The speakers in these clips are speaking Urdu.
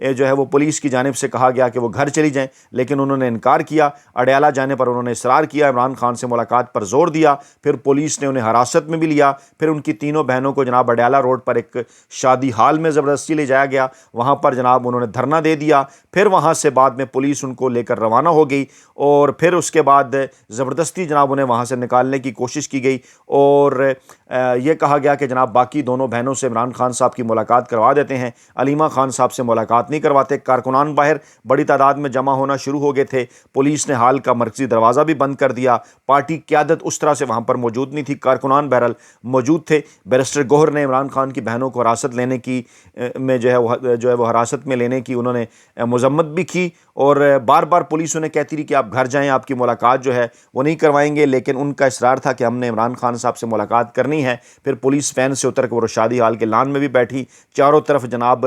جو ہے وہ پولیس کی جانب سے کہا گیا کہ وہ گھر چلی جائیں، لیکن انہوں نے انکار کیا۔ اڈیالہ جانے پر انہوں نے اصرار کیا، عمران خان سے ملاقات پر زور دیا، پھر پولیس نے انہیں حراست میں بھی لیا، پھر ان کی تینوں بہنوں کو جناب اڈیالہ روڈ پر ایک شادی ہال میں زبردستی لے جایا گیا، وہاں پر جناب انہوں نے دھرنا دے دیا، پھر وہاں سے بعد میں پولیس ان کو لے کر روانہ ہو گئی، اور پھر اس کے بعد زبردستی جناب انہیں وہاں سے نکالنے کی کوشش کی گئی، اور یہ کہا گیا کہ جناب باقی دونوں بہنوں سے عمران خان صاحب کی ملاقات کروا دیتے ہیں، علیمہ خان صاحب سے ملاقات نہیں کرواتے۔ کارکنان باہر بڑی تعداد میں جمع ہونا شروع ہو گئے تھے، پولیس نے ہال کا مرکزی دروازہ بھی بند کر دیا، پارٹی قیادت اس طرح سے وہاں پر موجود نہیں تھی، کارکنان بہرحال موجود تھے۔ بیرسٹر گوہر نے عمران خان کی بہنوں کو حراست لینے کی میں جو ہے وہ حراست میں لینے کی انہوں نے مذمت بھی کی، اور بار بار پولیس انہیں کہتی رہی کہ آپ گھر جائیں، آپ کی ملاقات جو ہے وہ نہیں کروائیں گے، لیکن ان کا اصرار تھا کہ ہم نے عمران خان صاحب سے ملاقات کرنی ہے۔ پھر پولیس وین سے اتر کر وہ شادی ہال کے لان میں بھی بیٹھی، چاروں طرف جناب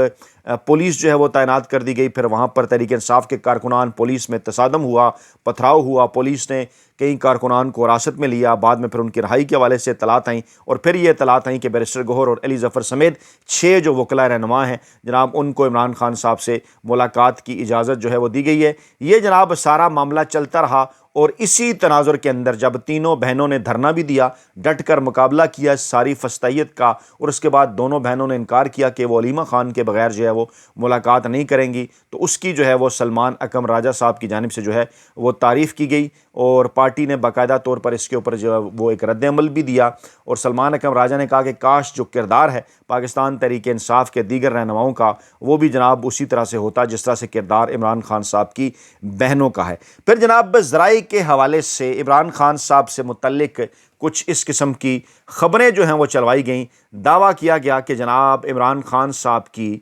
پولیس جو ہے وہ تعینات کر دی گئی۔ پھر وہاں پر تحریک انصاف کے کارکنان پولیس میں تصادم ہوا، پتھراؤ ہوا، پولیس نے کئی کارکنان کو حراست میں لیا، بعد میں پھر ان کی رہائی کے حوالے سے اطلاعات آئیں، اور پھر یہ اطلاعات آئیں کہ بیرسٹر گوہر اور علی ظفر سمیت 6 جو وکلاء رہنما ہیں جناب ان کو عمران خان صاحب سے ملاقات کی اجازت جو ہے وہ دی گئی ہے۔ یہ جناب سارا معاملہ چلتا رہا، اور اسی تناظر کے اندر جب تینوں بہنوں نے دھرنا بھی دیا، ڈٹ کر مقابلہ کیا ساری فسطائیت کا، اور اس کے بعد دونوں بہنوں نے انکار کیا کہ وہ علیمہ خان کے بغیر جو ہے وہ ملاقات نہیں کریں گی، تو اس کی جو ہے وہ سلمان اکرم راجہ صاحب کی جانب سے جو ہے وہ تعریف کی گئی، اور پارٹی نے باقاعدہ طور پر اس کے اوپر جو ہے وہ ایک رد عمل بھی دیا، اور سلمان اکرم راجہ نے کہا کہ کاش جو کردار ہے پاکستان تحریک انصاف کے دیگر رہنماؤں کا وہ بھی جناب اسی طرح سے ہوتا جس طرح سے کردار عمران خان صاحب کی بہنوں کا ہے۔ پھر جناب ذرائع کے حوالے سے عمران خان صاحب سے متعلق کچھ اس قسم کی خبریں جو ہیں وہ چلوائی گئیں، دعویٰ کیا گیا کہ جناب عمران خان صاحب کی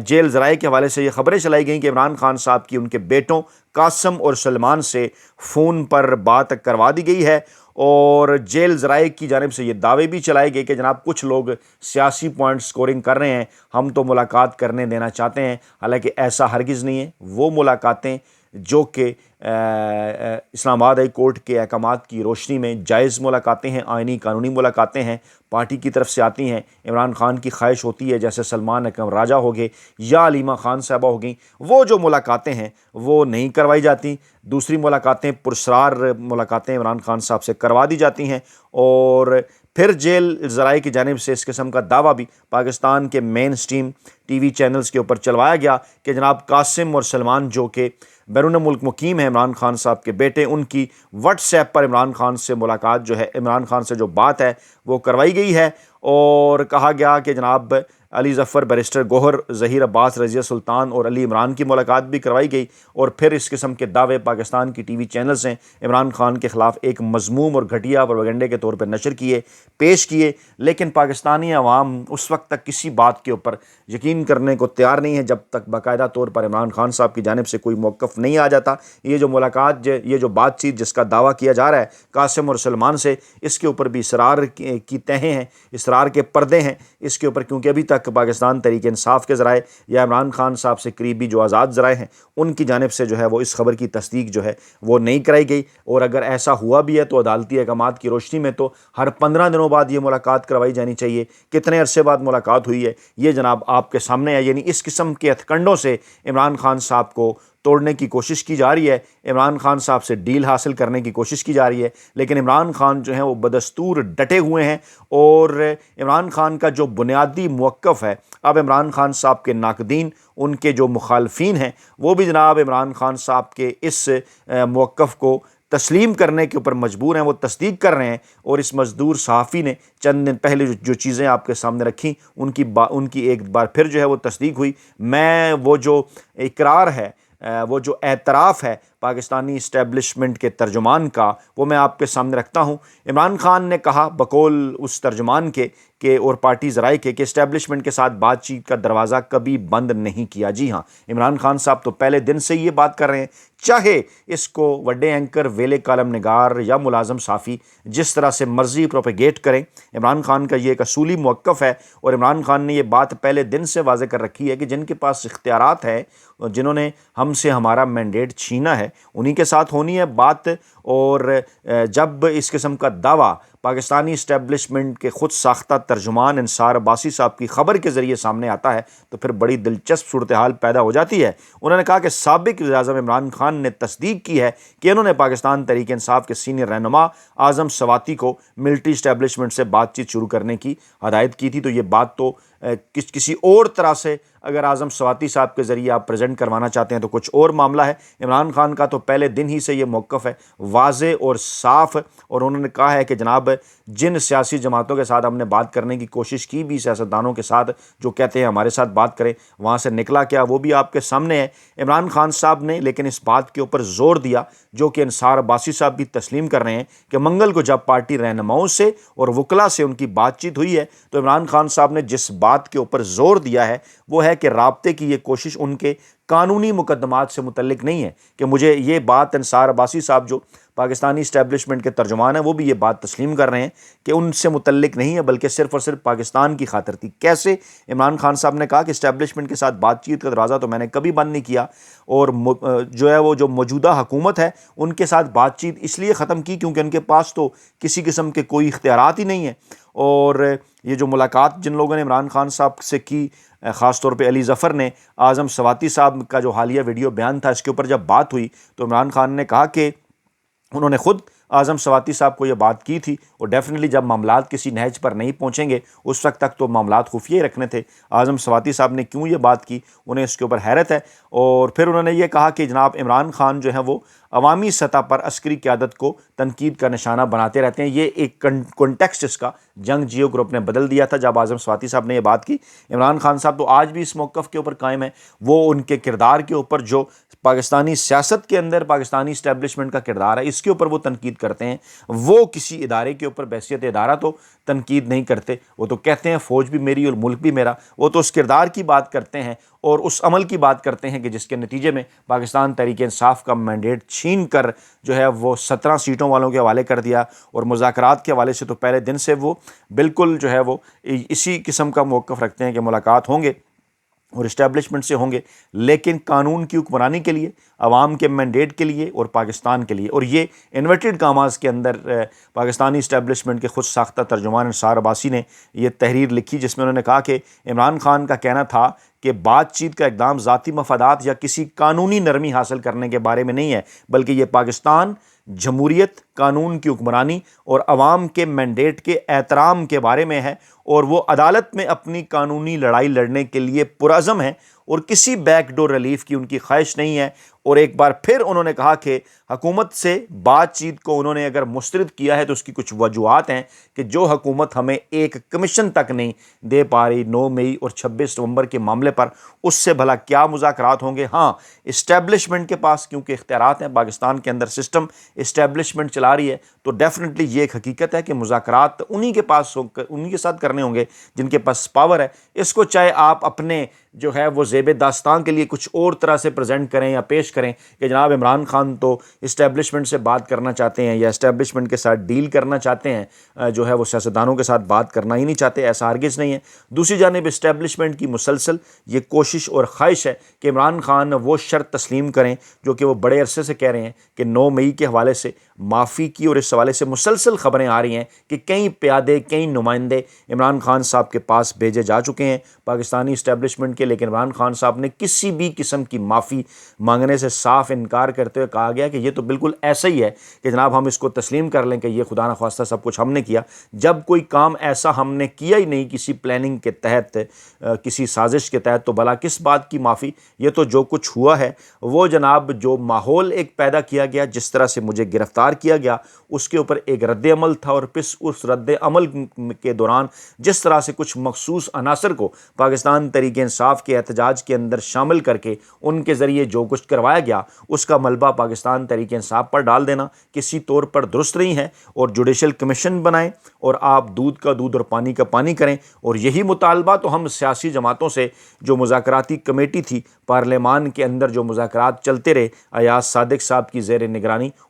جیل ذرائع کے حوالے سے یہ خبریں چلائی گئیں کہ عمران خان صاحب کی ان کے بیٹوں قاسم اور سلمان سے فون پر بات کروا دی گئی ہے، اور جیل ذرائع کی جانب سے یہ دعوے بھی چلائے گئے کہ جناب کچھ لوگ سیاسی پوائنٹ سکورنگ کر رہے ہیں، ہم تو ملاقات کرنے دینا چاہتے ہیں، حالانکہ ایسا ہرگز نہیں ہے۔ وہ ملاقاتیں جو کہ اسلام آباد ہائی کورٹ کے احکامات کی روشنی میں جائز ملاقاتیں ہیں، آئینی قانونی ملاقاتیں ہیں، پارٹی کی طرف سے آتی ہیں، عمران خان کی خواہش ہوتی ہے جیسے سلمان اکرم راجہ ہو گئے یا علیمہ خان صاحبہ ہو گئیں، وہ جو ملاقاتیں ہیں وہ نہیں کروائی جاتی۔ دوسری ملاقاتیں پرسرار ملاقاتیں عمران خان صاحب سے کروا دی جاتی ہیں، اور پھر جیل ذرائع کی جانب سے اس قسم کا دعویٰ بھی پاکستان کے مین سٹریم ٹی وی چینلز کے اوپر چلوایا گیا کہ جناب قاسم اور سلمان جو کہ بیرون ملک مقیم ہیں عمران خان صاحب کے بیٹے، ان کی واٹس ایپ پر عمران خان سے ملاقات جو ہے، عمران خان سے جو بات ہے وہ کروائی گئی ہے، اور کہا گیا کہ جناب علی ظفر، بیرسٹر گوہر، ظہیر عباس، رضیہ سلطان اور علی عمران کی ملاقات بھی کروائی گئی، اور پھر اس قسم کے دعوے پاکستان کی ٹی وی چینلز نے عمران خان کے خلاف ایک مذموم اور گھٹیا پروپیگنڈے کے طور پر نشر کیے، پیش کیے، لیکن پاکستانی عوام اس وقت تک کسی بات کے اوپر یقین کرنے کو تیار نہیں ہے جب تک باقاعدہ طور پر عمران خان صاحب کی جانب سے کوئی موقف نہیں آ جاتا۔ یہ جو ملاقات، یہ جو بات چیت جس کا دعویٰ کیا جا رہا ہے قاسم اور سلمان سے، اس کے اوپر بھی اسرار کی تہیں ہیں، اسرار کے پردے ہیں اس کے اوپر، کیونکہ ابھی تک پاکستان تحریک انصاف کے ذرائع یا عمران خان صاحب سے قریبی جو آزاد ذرائع ہیں ان کی جانب سے جو ہے وہ اس خبر کی تصدیق جو ہے وہ نہیں کرائی گئی، اور اگر ایسا ہوا بھی ہے تو عدالتی احکامات کی روشنی میں تو ہر 15 دنوں بعد یہ ملاقات کروائی جانی چاہیے۔ کتنے عرصے بعد ملاقات ہوئی ہے یہ جناب آپ کے سامنے ہے، یعنی اس قسم کے ہتھکنڈوں سے عمران خان صاحب کو توڑنے کی کوشش کی جا رہی ہے، عمران خان صاحب سے ڈیل حاصل کرنے کی کوشش کی جا رہی ہے، لیکن عمران خان جو ہیں وہ بدستور ڈٹے ہوئے ہیں، اور عمران خان کا جو بنیادی موقف ہے، اب عمران خان صاحب کے ناقدین، ان کے جو مخالفین ہیں، وہ بھی جناب عمران خان صاحب کے اس موقف کو تسلیم کرنے کے اوپر مجبور ہیں، وہ تصدیق کر رہے ہیں، اور اس مزدور صحافی نے چند دن پہلے جو چیزیں آپ کے سامنے رکھیں ان کی ایک بار پھر جو ہے وہ تصدیق ہوئی۔ میں وہ جو اقرار ہے، وہ جو اعتراف ہے پاکستانی اسٹیبلشمنٹ کے ترجمان کا، وہ میں آپ کے سامنے رکھتا ہوں۔ عمران خان نے کہا بقول اس ترجمان کے اور پارٹی ذرائع کے کہ اسٹیبلشمنٹ کے ساتھ بات چیت کا دروازہ کبھی بند نہیں کیا۔ جی ہاں، عمران خان صاحب تو پہلے دن سے یہ بات کر رہے ہیں، چاہے اس کو وڈے اینکر، ویلے کالم نگار یا ملازم صحافی جس طرح سے مرضی پروپیگیٹ کریں، عمران خان کا یہ ایک اصولی موقف ہے، اور عمران خان نے یہ بات پہلے دن سے واضح کر رکھی ہے کہ جن کے پاس اختیارات ہے، جنہوں نے ہم سے ہمارا مینڈیٹ چھینا ہے، انہی کے ساتھ ہونی ہے بات، اور جب اس قسم کا دعویٰ پاکستانی اسٹیبلشمنٹ کے خود ساختہ ترجمان انصار عباسی صاحب کی خبر کے ذریعے سامنے آتا ہے تو پھر بڑی دلچسپ صورتحال پیدا ہو جاتی ہے۔ انہوں نے کہا کہ سابق وزیر اعظم عمران خان نے تصدیق کی ہے کہ انہوں نے پاکستان تحریک انصاف کے سینئر رہنما اعظم سواتی کو ملٹری اسٹیبلشمنٹ سے بات چیت شروع کرنے کی ہدایت کی تھی۔ تو یہ بات تو کسی اور طرح سے اگر اعظم سواتی صاحب کے ذریعے آپ پریزنٹ کروانا چاہتے ہیں تو کچھ اور معاملہ ہے۔ عمران خان کا تو پہلے دن ہی سے یہ موقف ہے واضح اور صاف، اور انہوں نے کہا ہے کہ جناب جن سیاسی جماعتوں کے ساتھ ہم نے بات کرنے کی کوشش کی بھی، سیاستدانوں کے ساتھ جو کہتے ہیں ہمارے ساتھ بات کریں، وہاں سے نکلا کیا وہ بھی آپ کے سامنے ہے۔ عمران خان صاحب نے لیکن اس بات کے اوپر زور دیا جو کہ انصار عباسی صاحب بھی تسلیم کر رہے ہیں کہ منگل کو جب پارٹی رہنماؤں سے اور وکلاء سے ان کی بات چیت ہوئی ہے تو عمران خان صاحب نے جس بات کے اوپر زور دیا ہے وہ ہے کہ رابطے کی یہ کوشش ان کے قانونی مقدمات سے متعلق نہیں ہے، کہ مجھے یہ بات انصار عباسی صاحب جو پاکستانی اسٹیبلشمنٹ کے ترجمان ہیں وہ بھی یہ بات تسلیم کر رہے ہیں کہ ان سے متعلق نہیں ہے بلکہ صرف اور صرف پاکستان کی خاطر تھی۔ کیسے؟ عمران خان صاحب نے کہا کہ اسٹیبلشمنٹ کے ساتھ بات چیت کا دروازہ تو میں نے کبھی بند نہیں کیا، اور جو ہے وہ جو موجودہ حکومت ہے ان کے ساتھ بات چیت اس لیے ختم کی کیونکہ ان کے پاس تو کسی قسم کے کوئی اختیارات ہی نہیں ہیں۔ اور یہ جو ملاقات جن لوگوں نے عمران خان صاحب سے کی، خاص طور پہ علی ظفر نے اعظم سواتی صاحب کا جو حالیہ ویڈیو بیان تھا اس کے اوپر جب بات ہوئی تو عمران خان نے کہا کہ انہوں نے خود اعظم سواتی صاحب کو یہ بات کی تھی، اور ڈیفینیٹلی جب معاملات کسی نہج پر نہیں پہنچیں گے اس وقت تک تو معاملات خفیہ ہی رکھنے تھے۔ اعظم سواتی صاحب نے کیوں یہ بات کی انہیں اس کے اوپر حیرت ہے۔ اور پھر انہوں نے یہ کہا کہ جناب عمران خان جو ہیں وہ عوامی سطح پر عسکری قیادت کو تنقید کا نشانہ بناتے رہتے ہیں۔ یہ ایک کنٹیکسٹ اس کا جنگ جیو گروپ نے بدل دیا تھا جب اعظم سواتی صاحب نے یہ بات کی۔ عمران خان صاحب تو آج بھی اس موقف کے اوپر قائم ہیں، وہ ان کے کردار کے اوپر جو پاکستانی سیاست کے اندر پاکستانی اسٹیبلشمنٹ کا کردار ہے اس کے اوپر وہ تنقید کرتے ہیں۔ وہ کسی ادارے کے اوپر بحیثیت ادارہ تو تنقید نہیں کرتے، وہ تو کہتے ہیں فوج بھی میری اور ملک بھی میرا۔ وہ تو اس کردار کی بات کرتے ہیں اور اس عمل کی بات کرتے ہیں کہ جس کے نتیجے میں پاکستان تحریک انصاف کا مینڈیٹ چھین کر جو ہے وہ 17 سیٹوں والوں کے حوالے کر دیا، اور مذاکرات کے حوالے سے تو پہلے دن سے وہ بالکل جو ہے وہ اسی قسم کا موقف رکھتے ہیں کہ ملاقات ہوں گے اور اسٹیبلشمنٹ سے ہوں گے، لیکن قانون کی حکمرانی کے لیے، عوام کے مینڈیٹ کے لیے اور پاکستان کے لیے۔ اور یہ انورٹڈ کاماز کے اندر پاکستانی اسٹیبلشمنٹ کے خود ساختہ ترجمان انصار عباسی نے یہ تحریر لکھی جس میں انہوں نے کہا کہ عمران خان کا کہنا تھا کہ بات چیت کا اقدام ذاتی مفادات یا کسی قانونی نرمی حاصل کرنے کے بارے میں نہیں ہے، بلکہ یہ پاکستان، جمہوریت، قانون کی حکمرانی اور عوام کے مینڈیٹ کے احترام کے بارے میں ہے، اور وہ عدالت میں اپنی قانونی لڑائی لڑنے کے لیے پرعزم ہیں اور کسی بیک ڈور ریلیف کی ان کی خواہش نہیں ہے۔ اور ایک بار پھر انہوں نے کہا کہ حکومت سے بات چیت کو انہوں نے اگر مسترد کیا ہے تو اس کی کچھ وجوہات ہیں کہ جو حکومت ہمیں ایک کمیشن تک نہیں دے پا رہی 9 مئی اور 26 نومبر کے معاملے پر، اس سے بھلا کیا مذاکرات ہوں گے۔ ہاں، اسٹیبلشمنٹ کے پاس کیونکہ اختیارات ہیں، پاکستان کے اندر سسٹم اسٹیبلشمنٹ چلا رہی ہے، تو ڈیفینیٹلی یہ ایک حقیقت ہے کہ مذاکرات انہی کے پاس انہی کے ساتھ کرنے ہوں گے جن کے پاس پاور ہے۔ اس کو چاہے آپ اپنے جو ہے وہ زیب داستان کے لیے کچھ اور طرح سے پریزنٹ کریں یا پیش کریں کہ جناب عمران خان تو اسٹیبلشمنٹ سے بات کرنا چاہتے ہیں یا اسٹیبلشمنٹ کے ساتھ ڈیل کرنا چاہتے ہیں، جو ہے وہ سیاستدانوں کے ساتھ بات کرنا ہی نہیں چاہتے، ایسا ہرگز نہیں ہے۔ دوسری جانب اسٹیبلشمنٹ کی مسلسل یہ کوشش اور خواہش ہے کہ عمران خان وہ شرط تسلیم کریں جو کہ وہ بڑے عرصے سے کہہ رہے ہیں کہ 9 مئی کے حوالے سے معافی کی، اور اس حوالے سے مسلسل خبریں آ رہی ہیں کہ کئی پیادے، کئی نمائندے عمران خان صاحب کے پاس بھیجے جا چکے ہیں پاکستانی اسٹیبلشمنٹ کے، لیکن عمران خان صاحب نے کسی بھی قسم کی معافی مانگنے سے صاف انکار کرتے ہوئے کہا گیا کہ یہ تو بالکل ایسا ہی ہے کہ جناب ہم اس کو تسلیم کر لیں کہ یہ خدا نخواستہ سب کچھ ہم نے کیا، جب کوئی کام ایسا ہم نے کیا ہی نہیں کسی پلاننگ کے تحت، کسی سازش کے تحت، تو بھلا کس بات کی معافی؟ یہ تو جو کچھ ہوا ہے وہ جناب جو ماحول ایک پیدا کیا گیا، جس طرح سے مجھے گرفتار کیا گیا، اس کے اوپر ایک رد عمل تھا، اور پس اس رد عمل کے دوران جس طرح سے کچھ مخصوص عناصر کو پاکستان تحریک انصاف کے احتجاج کے اندر شامل کر کے ان کے ذریعے جو کچھ کروایا گیا اس کا ملبہ پاکستان تحریک انصاف پر ڈال دینا کسی طور پر درست نہیں ہے، اور جوڈیشل کمیشن بنائیں اور آپ دودھ کا دودھ اور پانی کا پانی کریں۔ اور یہی مطالبہ تو ہم سیاسی جماعتوں سے، جو مذاکراتی کمیٹی تھی پارلیمان کے اندر جو مذاکرات چلتے رہے ایاز صادق صاحب کی زیر نگرانی،